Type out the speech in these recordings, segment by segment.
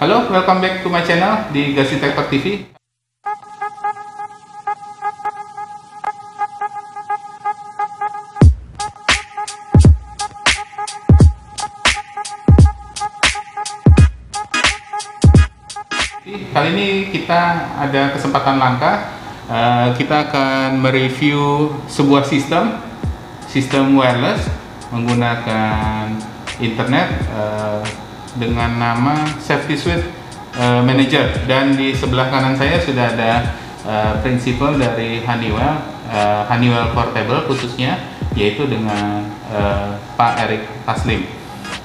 Halo, welcome back to my channel di Gas Detector TV. Kali ini kita ada kesempatan langka. Kita akan mereview sebuah sistem wireless menggunakan internet dengan nama Safety Suite Manager, dan di sebelah kanan saya sudah ada prinsipal dari Honeywell Portable khususnya, yaitu dengan Pak Eric Taslim.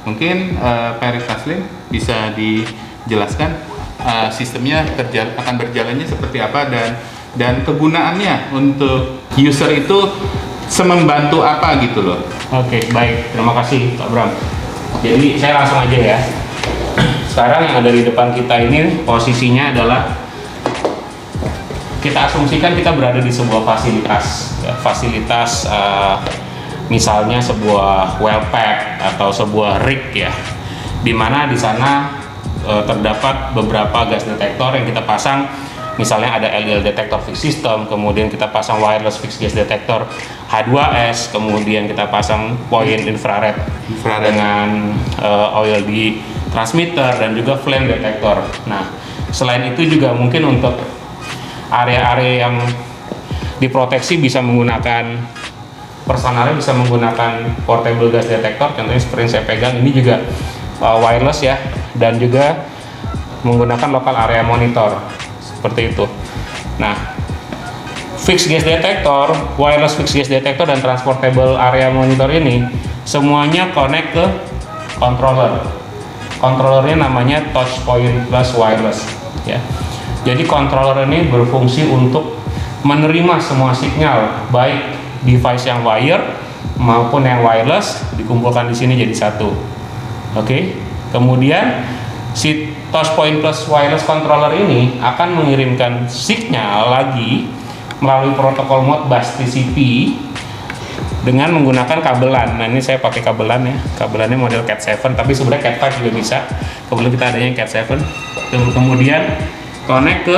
Mungkin Pak Eric Taslim bisa dijelaskan sistemnya akan berjalannya seperti apa dan kegunaannya untuk user itu semembantu apa gitu loh. Oke, baik, terima kasih Pak Bram. Jadi saya langsung aja ya. Sekarang yang ada di depan kita ini posisinya adalah, kita asumsikan kita berada di sebuah fasilitas ya, misalnya sebuah well pack atau sebuah rig ya, dimana di sana terdapat beberapa gas detektor yang kita pasang. Misalnya ada LDL detektor fixed system, kemudian kita pasang wireless fixed gas detector H2S, kemudian kita pasang point infrared dengan oil di transmitter, dan juga flame detector. Nah, selain itu juga mungkin untuk area-area yang diproteksi bisa menggunakan personalnya, bisa menggunakan portable gas detector. Contohnya seperti yang saya pegang ini juga wireless ya, dan juga menggunakan local area monitor seperti itu. Nah, fixed gas detector, wireless fixed gas detector, dan transportable area monitor ini semuanya connect ke controller. Controllernya namanya touch point plus wireless ya. Jadi controller ini berfungsi untuk menerima semua sinyal, baik device yang wire maupun yang wireless, dikumpulkan di sini jadi satu. Oke. Kemudian si touch point plus wireless controller ini akan mengirimkan sinyal lagi melalui protokol Modbus TCP dengan menggunakan kabelan. Nah, ini saya pakai kabelan ya. Kabelannya model Cat 7, tapi sebenarnya Cat 5 juga bisa. Kebetulan kita adanya Cat 7. Kemudian connect ke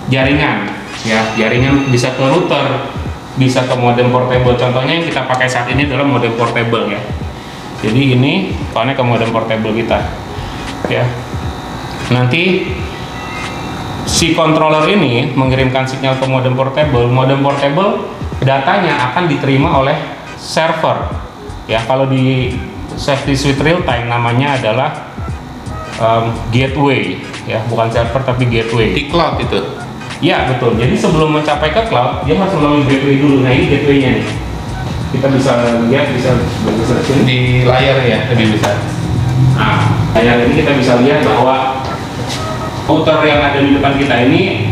jaringan ya. Jaringan bisa ke router, bisa ke modem portable. Contohnya yang kita pakai saat ini adalah modem portable ya. Jadi ini connect ke modem portable kita ya. Nanti si controller ini mengirimkan sinyal ke modem portable. Modem portable datanya akan diterima oleh server ya. Kalau di Safety Suite Real Time namanya adalah gateway ya, bukan server tapi gateway. Di cloud itu? Ya betul. Jadi sebelum mencapai ke cloud dia harus melalui gateway dulu. Nah, ini gateway-nya nih. Kita bisa lihat, bisa di layar ya, lebih besar. Nah, layar ini kita bisa lihat bahwa router yang ada di depan kita ini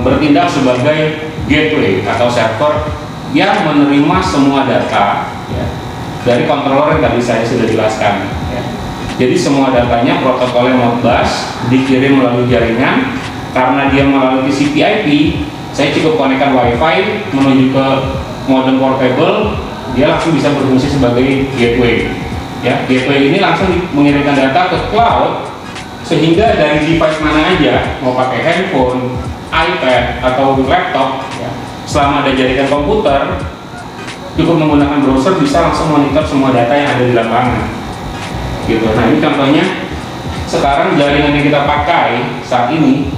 bertindak sebagai gateway atau server yang menerima semua data ya, dari controller yang tadi saya sudah jelaskan ya. Jadi semua datanya protokolnya Modbus dikirim melalui jaringan. Karena dia melalui TCP/IP, saya cukup konekkan WiFi menuju ke modem portable, dia langsung bisa berfungsi sebagai gateway ya. Gateway ini langsung mengirimkan data ke cloud, sehingga dari device mana aja, mau pakai handphone, iPad, atau laptop ya, selama ada jaringan komputer, cukup menggunakan browser bisa langsung monitor semua data yang ada di lapangan gitu. Nah, ini contohnya sekarang jaringan yang kita pakai saat ini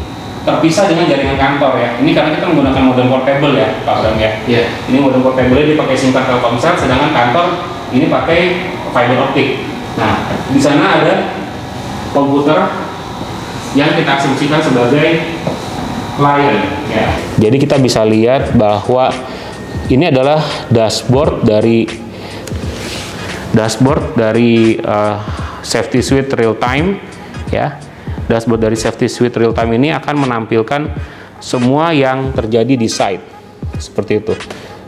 terpisah dengan jaringan kantor ya. Ini karena kita menggunakan modem portable ya, Pak Bram ya. Yeah. Ini modem portable dia pakai SIM card Telkomsel, sedangkan kantor ini pakai fiber optik. Nah, di sana ada komputer yang kita asumsikan sebagai client ya. Jadi kita bisa lihat bahwa ini adalah dashboard dari Safety Suite Real Time ya. Dashboard dari Safety Suite Real Time ini akan menampilkan semua yang terjadi di site seperti itu.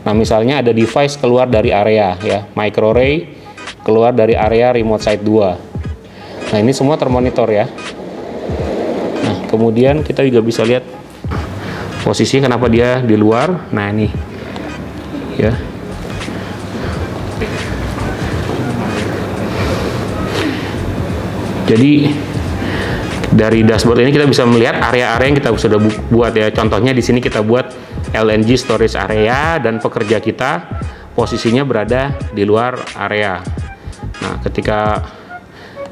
Nah, misalnya ada device keluar dari area ya, microarray keluar dari area remote site 2. Nah, ini semua termonitor ya. Nah, kemudian kita juga bisa lihat posisinya kenapa dia di luar. Nah, ini ya. Jadi dari dashboard ini kita bisa melihat area-area yang kita sudah buat ya. Contohnya di sini kita buat LNG storage area dan pekerja kita posisinya berada di luar area. Nah, ketika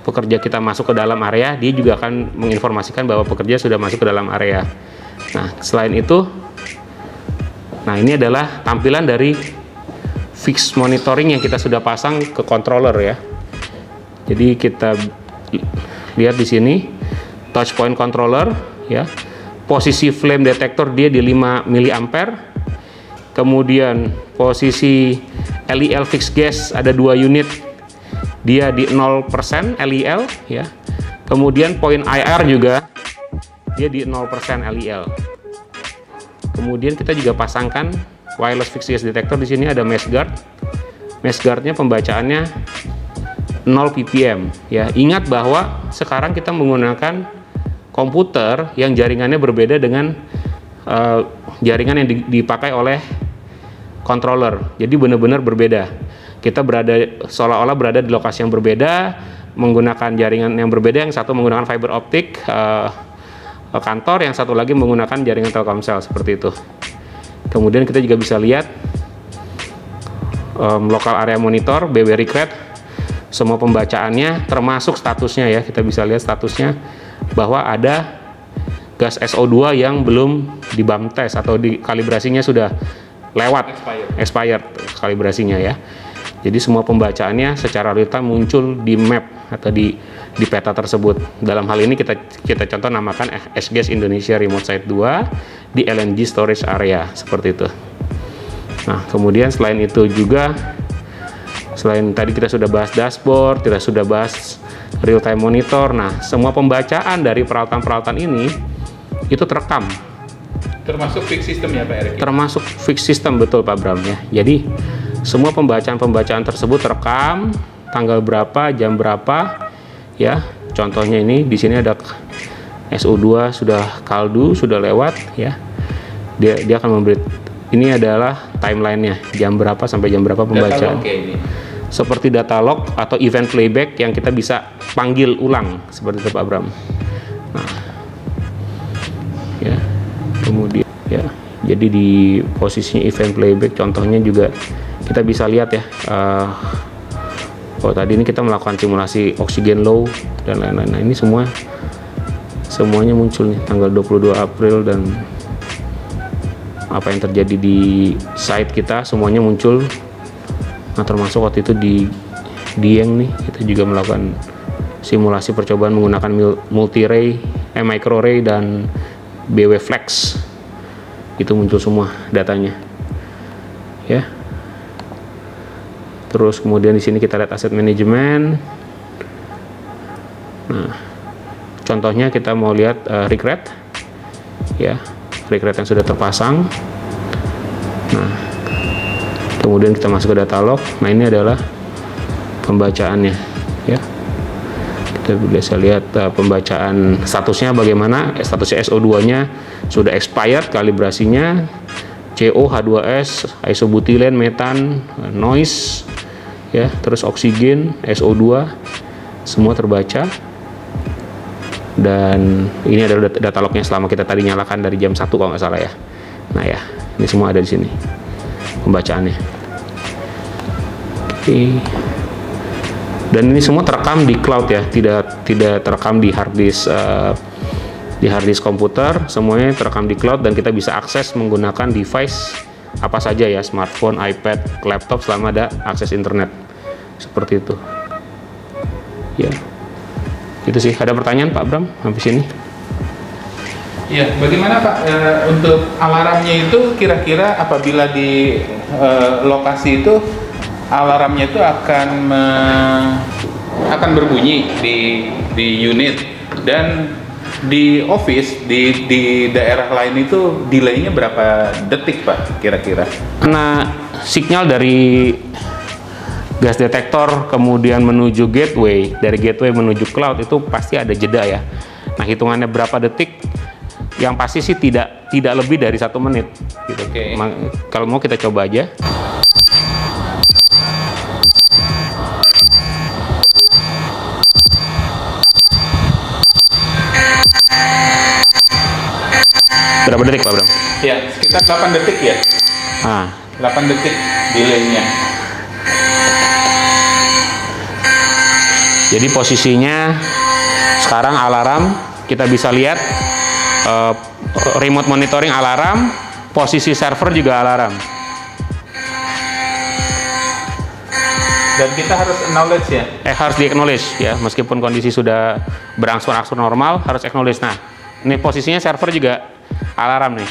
pekerja kita masuk ke dalam area, dia juga akan menginformasikan bahwa pekerja sudah masuk ke dalam area. Nah, selain itu, nah ini adalah tampilan dari fixed monitoring yang kita sudah pasang ke controller ya. Jadi kita lihat di sini touch point controller ya, posisi flame detector dia di 5 mA, kemudian posisi LEL fixed gas ada 2 unit, dia di 0% LEL ya, kemudian point IR juga dia di 0% LEL. Kemudian kita juga pasangkan wireless fixed gas detector. Di sini ada mesh guard. Mesh guardnya pembacaannya 0 ppm ya. Ingat bahwa sekarang kita menggunakan komputer yang jaringannya berbeda dengan jaringan yang dipakai oleh controller. Jadi benar-benar berbeda. Kita seolah-olah berada di lokasi yang berbeda, menggunakan jaringan yang berbeda. Yang satu menggunakan fiber optik kantor, yang satu lagi menggunakan jaringan Telkomsel seperti itu. Kemudian kita juga bisa lihat local area monitor, BW Recreate, semua pembacaannya termasuk statusnya ya. Kita bisa lihat statusnya bahwa ada gas SO2 yang belum di BAM test atau di kalibrasinya sudah lewat expired kalibrasinya ya. Jadi semua pembacaannya secara real time muncul di map atau di peta tersebut. Dalam hal ini kita contoh namakan S-Gas Indonesia Remote Site 2 di LNG storage area seperti itu. Nah, kemudian selain itu juga, selain tadi kita sudah bahas dashboard, kita sudah bahas real time monitor. Nah, semua pembacaan dari peralatan-peralatan ini itu terekam. Termasuk fix system ya Pak Erik? Termasuk fix system, betul Pak Bram ya. Jadi semua pembacaan-pembacaan tersebut terekam, tanggal berapa, jam berapa ya. Contohnya ini di sini ada SO2 sudah kaldu, sudah lewat ya. Dia akan memberi, ini adalah timelinenya, jam berapa sampai jam berapa pembacaan. Seperti data log atau event playback yang kita bisa panggil ulang seperti itu Pak Bram. Nah, ya, kemudian ya, jadi di posisinya event playback contohnya juga kita bisa lihat ya. Oh, tadi ini kita melakukan simulasi oksigen low dan lain-lain. Nah, ini semuanya muncul nih tanggal 22 April dan apa yang terjadi di site kita semuanya muncul. Nah, termasuk waktu itu di Dieng nih kita juga melakukan simulasi percobaan menggunakan multi-ray, micro-ray dan BW Flex. Itu muncul semua datanya. Ya. Terus kemudian di sini kita lihat aset manajemen. Nah, contohnya kita mau lihat Recreate. Ya, Recreate yang sudah terpasang. Nah, kemudian kita masuk ke data log. Nah, ini adalah pembacaannya ya. Kita bisa lihat pembacaan statusnya bagaimana. Statusnya SO2 nya sudah expired kalibrasinya, CO, H2S, isobutylene, metan, noise ya, terus oksigen, SO2 semua terbaca. Dan ini adalah data lognya selama kita tadi nyalakan dari jam 1 kalau nggak salah ya. Nah ya, ini semua ada di sini pembacaannya. Oke. Dan ini semua terekam di cloud ya, tidak terekam di hard disk komputer, semuanya terekam di cloud dan kita bisa akses menggunakan device apa saja ya, smartphone, iPad, laptop selama ada akses internet seperti itu ya. Itu sih. Ada pertanyaan Pak Bram sampai sini? Ya, bagaimana Pak untuk alarmnya itu kira-kira apabila di lokasi itu alarmnya itu akan berbunyi di unit, dan di office di daerah lain itu delaynya berapa detik Pak kira-kira? Karena sinyal dari gas detektor kemudian menuju gateway, dari gateway menuju cloud itu pasti ada jeda ya. Nah, hitungannya berapa detik? Yang pasti sih tidak lebih dari 1 menit gitu. Okay. Kalau mau kita coba aja. Berapa detik Pak Bram? Ya, sekitar 8 detik ya. Nah, 8 detik delaynya. jadi posisinya sekarang alarm, kita bisa lihat remote monitoring alarm, posisi server juga alarm. Dan kita harus acknowledge ya. Harus di-acknowledge ya, meskipun kondisi sudah berangsur-angsur normal, harus acknowledge. Nah, ini posisinya server juga alarm nih.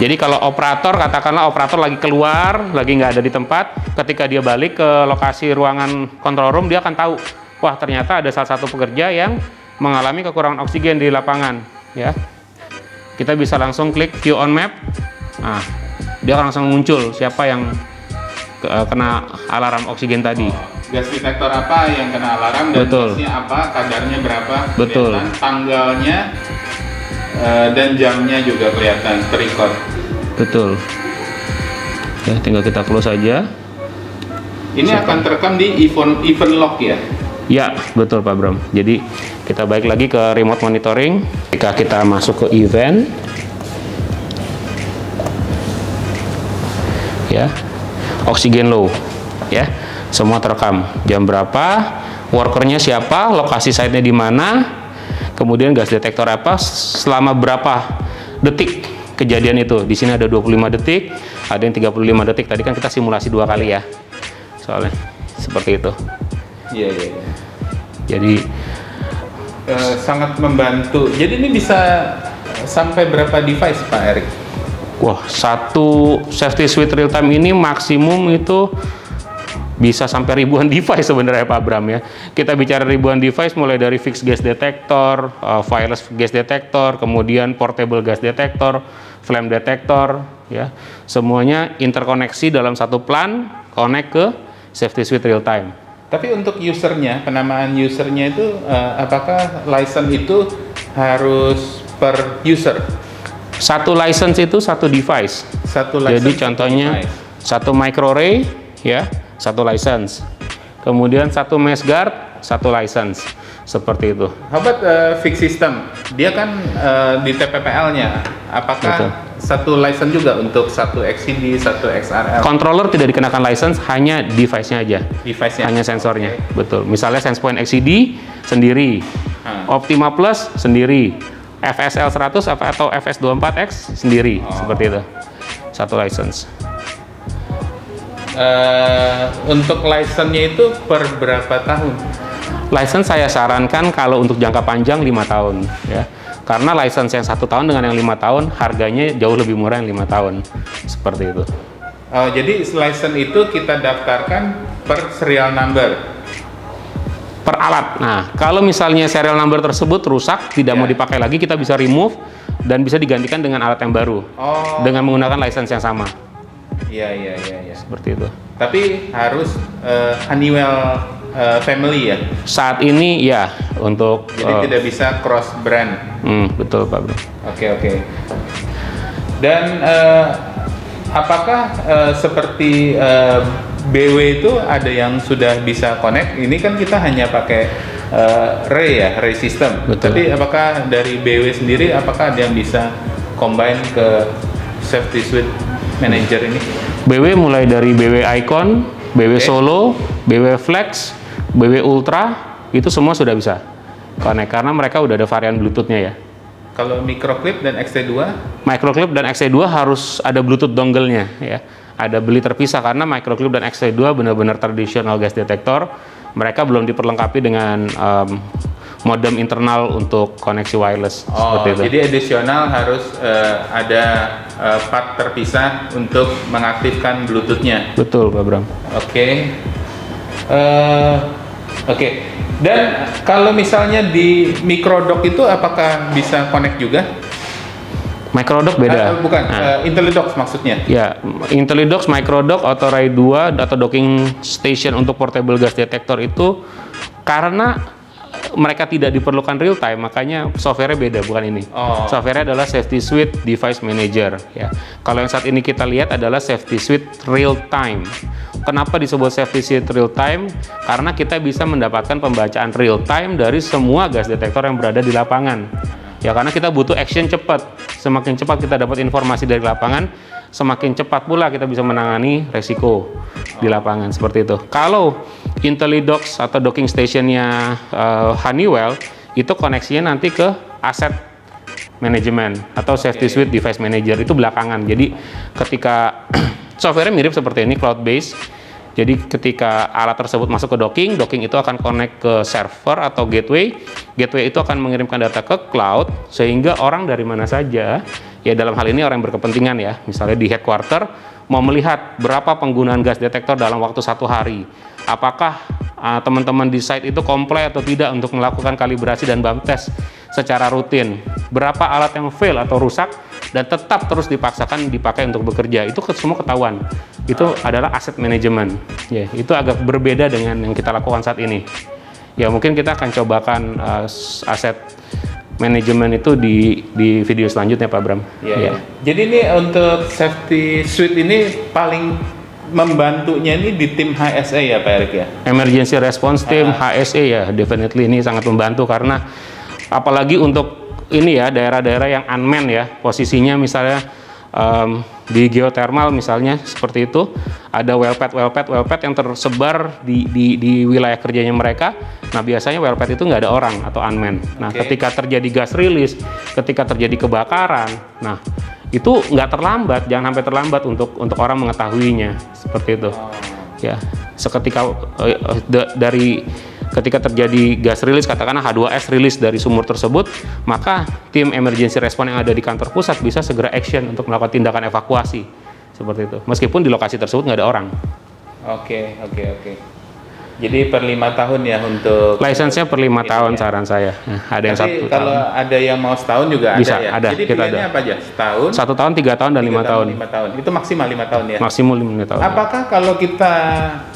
Jadi kalau operator, katakanlah operator lagi keluar, lagi nggak ada di tempat, ketika dia balik ke lokasi ruangan control room, dia akan tahu, wah ternyata ada salah satu pekerja yang mengalami kekurangan oksigen di lapangan. Ya, kita bisa langsung klik view on map. Nah, dia akan langsung muncul siapa yang kena alarm oksigen tadi. Gas detektor apa yang kena alarm dan gasnya apa, kadarnya berapa, betul. Kelihatan, tanggalnya dan jamnya juga kelihatan terrecord. Betul. Ya, tinggal kita close aja. Ini akan terekam di event log ya? Ya, betul Pak Bram. Jadi kita balik lagi ke remote monitoring. Jika kita masuk ke event, ya, oksigen low, ya, semua terekam. Jam berapa, workernya siapa, lokasi site-nya di mana, kemudian gas detektor apa, selama berapa detik kejadian itu. Di sini ada 25 detik, ada yang 35 detik. Tadi kan kita simulasi 2 kali ya, soalnya seperti itu. Iya. Jadi sangat membantu. Jadi ini bisa sampai berapa device Pak Erik? Wah, satu safety suite real time ini maksimum itu bisa sampai ribuan device sebenarnya Pak Bram ya. Kita bicara ribuan device mulai dari fixed gas detector, wireless gas detector, kemudian portable gas detector, flame detector, ya. Semuanya interkoneksi dalam satu plan, connect ke safety suite real time. Tapi untuk usernya, penamaan usernya itu apakah license itu harus per user? Satu license itu satu device. Satu license. Jadi contohnya satu microarray ya, satu license. Kemudian satu mesh guard, satu license. Seperti itu. How about fixed system? Dia kan di TPPL-nya. Apakah betul. Satu license juga untuk satu XCD, satu XRL? Controller tidak dikenakan license, hanya device-nya aja. Device-nya. Hanya sensornya. Okay. Betul. Misalnya SensePoint XCD sendiri. Optima Plus sendiri. FSL 100 atau FS24X sendiri. Seperti itu. Satu license. Untuk license-nya itu per berapa tahun? License saya sarankan kalau untuk jangka panjang 5 tahun ya. Karena license yang 1 tahun dengan yang 5 tahun harganya jauh lebih murah yang 5 tahun. Seperti itu. Oh, jadi license itu kita daftarkan per serial number? Per alat. Nah, kalau misalnya serial number tersebut rusak, tidak mau dipakai lagi, kita bisa remove dan bisa digantikan dengan alat yang baru. Dengan menggunakan license yang sama. Iya. Seperti itu. Tapi harus Honeywell family ya? Saat ini ya, untuk jadi tidak bisa cross brand. Betul Pak Bro. Oke. Dan apakah seperti BW itu ada yang sudah bisa connect? Ini kan kita hanya pakai Ray system. Betul. Tapi apakah dari BW sendiri apakah ada yang bisa combine ke Safety Suite Manager ini? BW mulai dari BW Icon, BW Solo, BW Flex, BW Ultra, itu semua sudah bisa connect karena mereka udah ada varian Bluetooth-nya ya. Kalau microclip dan XT2? Microclip dan XT2 harus ada Bluetooth dongle-nya ya. Ada beli terpisah karena microclip dan XT2 benar-benar tradisional gas detektor. Mereka belum diperlengkapi dengan modem internal untuk koneksi wireless. Seperti itu. Jadi additional harus ada part terpisah untuk mengaktifkan Bluetooth-nya. Betul Pak Bram. Oke. Dan kalau misalnya di microdock itu apakah bisa connect juga? Microdock beda. Bukan, IntelliDock maksudnya. Ya, IntelliDock, Microdock, atau Ray 2 atau docking station untuk portable gas detector itu karena mereka tidak diperlukan real time, makanya software-nya beda, bukan ini. Software-nya adalah Safety Suite Device Manager ya. Kalau yang saat ini kita lihat adalah Safety Suite Real Time. Kenapa disebut Safety Suite Real Time? Karena kita bisa mendapatkan pembacaan real time dari semua gas detektor yang berada di lapangan. Ya karena kita butuh action cepat. Semakin cepat kita dapat informasi dari lapangan, semakin cepat pula kita bisa menangani resiko di lapangan seperti itu. Kalau IntelliDocs atau docking stationnya Honeywell itu koneksinya nanti ke aset manajemen atau safety suite device manager, itu belakangan. Jadi ketika software mirip seperti ini, cloud based. Jadi ketika alat tersebut masuk ke docking itu akan connect ke server atau gateway itu akan mengirimkan data ke cloud, sehingga orang dari mana saja, ya dalam hal ini orang yang berkepentingan ya, misalnya di headquarter mau melihat berapa penggunaan gas detektor dalam waktu 1 hari, apakah teman-teman di site itu komplain atau tidak untuk melakukan kalibrasi dan bump test secara rutin, berapa alat yang fail atau rusak dan tetap terus dipaksakan dipakai untuk bekerja, itu semua ketahuan. Itu adalah aset manajemen. Ya, itu agak berbeda dengan yang kita lakukan saat ini. Ya, mungkin kita akan cobakan aset manajemen itu di video selanjutnya, Pak Bram. Ya, ya. Jadi ini untuk safety suite ini paling membantunya ini di tim HSE ya, Pak Erik ya? Emergency Response Team, HSE ya, definitely ini sangat membantu, karena apalagi untuk ini ya, daerah-daerah yang unmanned ya, posisinya misalnya di geothermal misalnya seperti itu, ada well pad yang tersebar di wilayah kerjanya mereka. Nah, biasanya well pad itu nggak ada orang atau unmanned. Nah, ketika terjadi gas rilis, ketika terjadi kebakaran, nah itu nggak terlambat, jangan sampai terlambat untuk orang mengetahuinya seperti itu. Ya, seketika ketika terjadi gas rilis, katakanlah H2S rilis dari sumur tersebut, maka tim emergency response yang ada di kantor pusat bisa segera action untuk melakukan tindakan evakuasi seperti itu, meskipun di lokasi tersebut nggak ada orang. Oke. Jadi per 5 tahun ya untuk license-nya per 5 tahun ya. Saran saya. Nah, ada yang 1 tahun. Kalau ada yang mau setahun juga bisa, ada ya. Ada. Jadi kita pilihannya apa aja? Setahun, 1 tahun, 3 tahun, dan 5 tahun. 5 tahun. Itu maksimal 5 tahun ya. Maksimum 5 tahun. Apakah kalau kita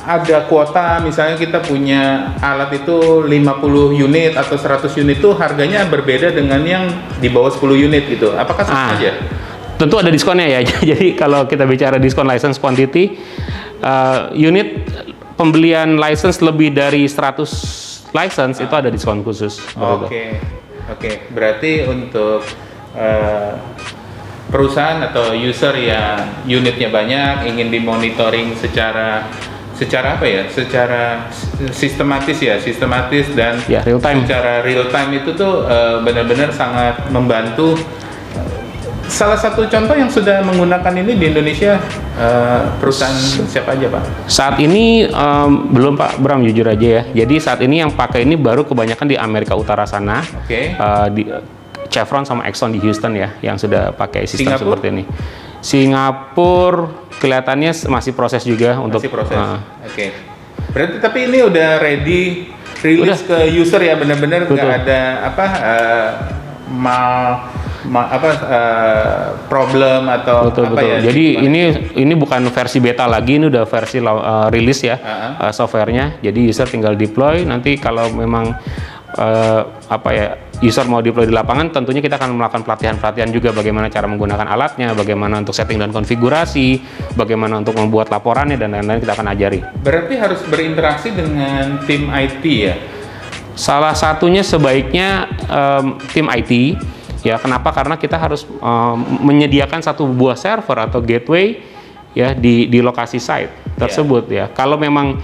ada kuota, misalnya kita punya alat itu 50 unit atau 100 unit, itu harganya berbeda dengan yang di bawah 10 unit gitu? Apakah sama aja? Tentu ada diskonnya ya. Jadi kalau kita bicara diskon license quantity, unit pembelian license lebih dari 100 license itu ada diskon khusus. Oke. Berarti untuk perusahaan atau user yang unitnya banyak, ingin dimonitoring secara apa ya? Secara sistematis dan ya, real time. Secara real time itu tuh benar-benar sangat membantu. Salah satu contoh yang sudah menggunakan ini di Indonesia perusahaan siapa aja, Pak? Saat ini belum, Pak Bram, jujur aja ya. Jadi saat ini yang pakai ini baru kebanyakan di Amerika Utara sana. Di Chevron sama Exxon di Houston ya, yang sudah pakai sistem seperti ini. Singapura kelihatannya masih proses juga untuk. Masih proses. Berarti tapi ini udah ready rilis ke user ya, benar-benar nggak ada problem atau betul. ya? Jadi ini bukan versi beta lagi, ini udah versi rilis ya, softwarenya. Jadi user tinggal deploy. Nanti kalau memang user mau deploy di lapangan, tentunya kita akan melakukan pelatihan juga bagaimana cara menggunakan alatnya, bagaimana untuk setting dan konfigurasi, bagaimana untuk membuat laporannya, dan lain-lain kita akan ajari. Berarti harus berinteraksi dengan tim IT ya? Salah satunya sebaiknya tim IT. Ya, kenapa? Karena kita harus menyediakan satu buah server atau gateway ya di lokasi site tersebut ya. Kalau memang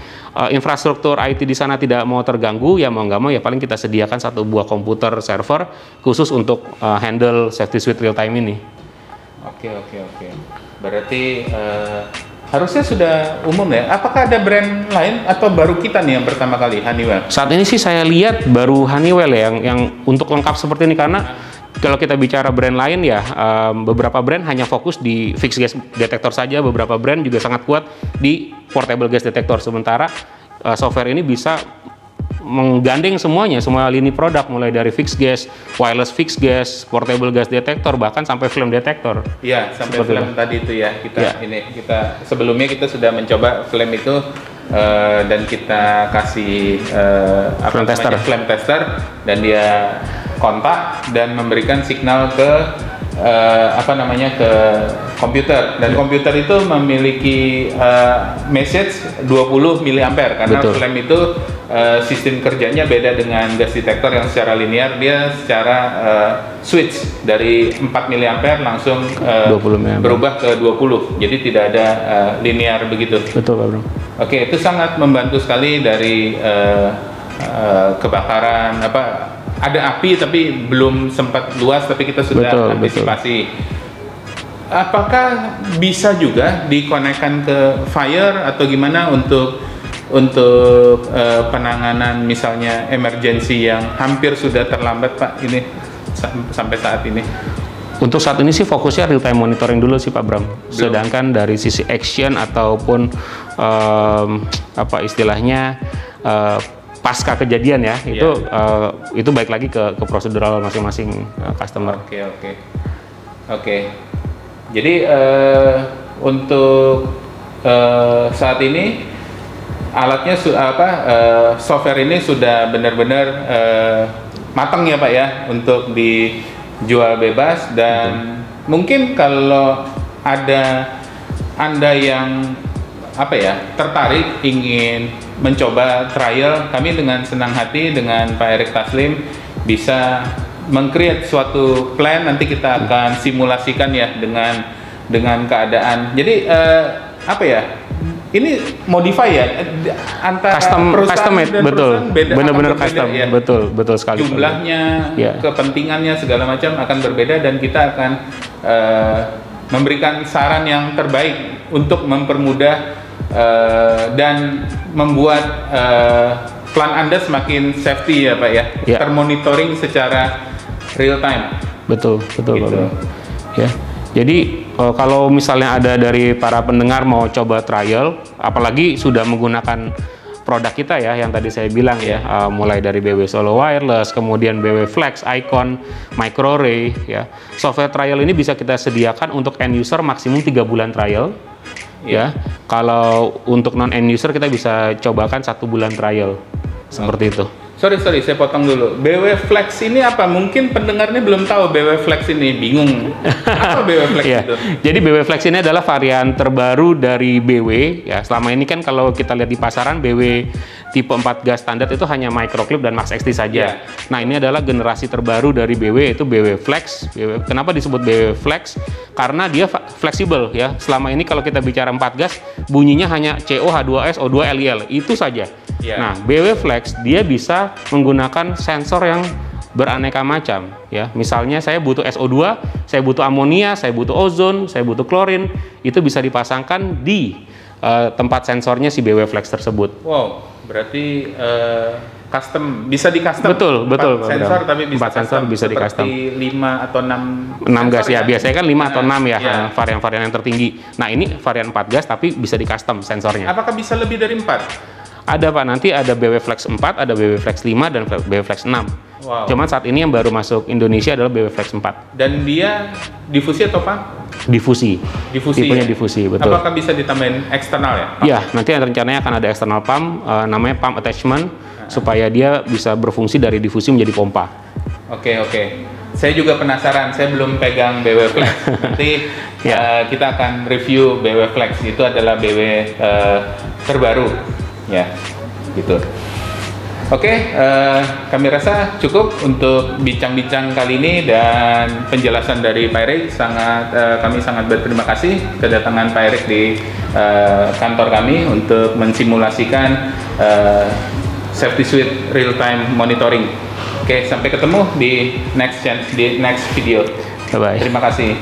infrastruktur IT di sana tidak mau terganggu, ya mau nggak mau ya paling kita sediakan satu buah komputer server khusus untuk handle safety suite real time ini. Oke. Berarti harusnya sudah umum ya. Apakah ada brand lain atau baru kita nih yang pertama kali, Honeywell? Saat ini sih saya lihat baru Honeywell ya yang untuk lengkap seperti ini, karena kalau kita bicara brand lain ya, beberapa brand hanya fokus di fixed gas detector saja, beberapa brand juga sangat kuat di portable gas detector. Sementara software ini bisa menggandeng semuanya, semua lini produk, mulai dari fixed gas, wireless fixed gas, portable gas detector, bahkan sampai flame detector. Iya, sampai flame tadi itu ya. Kita sebelumnya kita sudah mencoba flame itu dan kita kasih flame tester, dan dia kontak dan memberikan signal ke komputer, dan komputer itu memiliki message 20 mA karena Betul. flame itu sistem kerjanya beda dengan gas detektor yang secara linear, dia secara switch dari 4 mA langsung 20 mA. berubah ke 20, jadi tidak ada linear begitu. Betul Pak Bro. Oke, itu sangat membantu sekali dari kebakaran, ada api tapi belum sempat luas, tapi kita sudah antisipasi. Apakah bisa juga dikonekkan ke fire atau gimana untuk penanganan misalnya emergency yang hampir sudah terlambat Pak ini sampai saat ini? Untuk saat ini sih fokusnya real time monitoring dulu sih Pak Bram. Sedangkan dari sisi action ataupun apa istilahnya pasca kejadian ya, itu baik lagi ke prosedural masing-masing customer. Oke. Jadi untuk saat ini alatnya software ini sudah benar-benar matang ya Pak ya untuk dijual bebas, dan mungkin kalau ada Anda yang tertarik ingin mencoba trial, kami dengan senang hati dengan Pak Erik Taslim bisa meng-create suatu plan, nanti kita akan simulasikan ya dengan keadaan. Jadi ini modify ya antara custom made, betul, benar-benar custom ya? betul sekali. Jumlahnya, kepentingannya segala macam akan berbeda, dan kita akan memberikan saran yang terbaik untuk mempermudah dan membuat plan Anda semakin safety ya Pak ya, termonitoring secara real time. Betul gitu. Pak. Ya. Jadi kalau misalnya ada dari para pendengar mau coba trial, apalagi sudah menggunakan produk kita ya, yang tadi saya bilang mulai dari BW Solo Wireless, kemudian BW Flex, Icon, Micro-Ray ya. Software trial ini bisa kita sediakan untuk end user maksimum 3 bulan trial. Ya, kalau untuk non end user kita bisa cobakan 1 bulan trial seperti itu. Sorry, saya potong dulu. BW Flex ini apa? Mungkin pendengarnya belum tahu BW Flex ini, bingung. Apa BW Flex itu? Jadi BW Flex ini adalah varian terbaru dari BW. Ya, selama ini kan kalau kita lihat di pasaran BW tipe 4 gas standar itu hanya Microclip dan Max XT saja. Nah, ini adalah generasi terbaru dari BW, yaitu BW Flex. Kenapa disebut BW Flex? Karena dia fleksibel ya. Selama ini kalau kita bicara 4 gas, bunyinya hanya CO, H2S, O2, LIL. Itu saja. Nah, BW Flex dia bisa menggunakan sensor yang beraneka macam ya. Misalnya saya butuh SO2, saya butuh amonia, saya butuh ozon, saya butuh klorin, itu bisa dipasangkan di tempat sensornya si BW Flex tersebut. Wow, berarti custom, bisa di custom. Betul. Sensor tapi bisa 4 sensor bisa di custom. Seperti 5 atau 6 gas ya. Biasanya kan 5 atau 6 ya, varian-varian yang tertinggi. Nah, ini varian 4 gas tapi bisa di custom sensornya. Apakah bisa lebih dari 4? Ada Pak, nanti ada BW Flex 4, ada BW Flex 5, dan BW Flex 6. Wow. Cuman saat ini yang baru masuk Indonesia adalah BW Flex 4. Dan dia difusi atau apa? Difusi. Tipenya difusi, betul. Apakah bisa ditambahin eksternal ya? Iya, nanti rencananya akan ada external pump, namanya pump attachment, supaya dia bisa berfungsi dari difusi menjadi pompa. Oke. Saya juga penasaran, saya belum pegang BW Flex. Nanti kita akan review BW Flex, itu adalah BW terbaru. Ya, gitu. Oke, kami rasa cukup untuk bincang-bincang kali ini, dan penjelasan dari Pak Erik kami sangat berterima kasih kedatangan Pak Erik di kantor kami untuk mensimulasikan safety suite real time monitoring. Oke, sampai ketemu di next video. Bye bye. Terima kasih.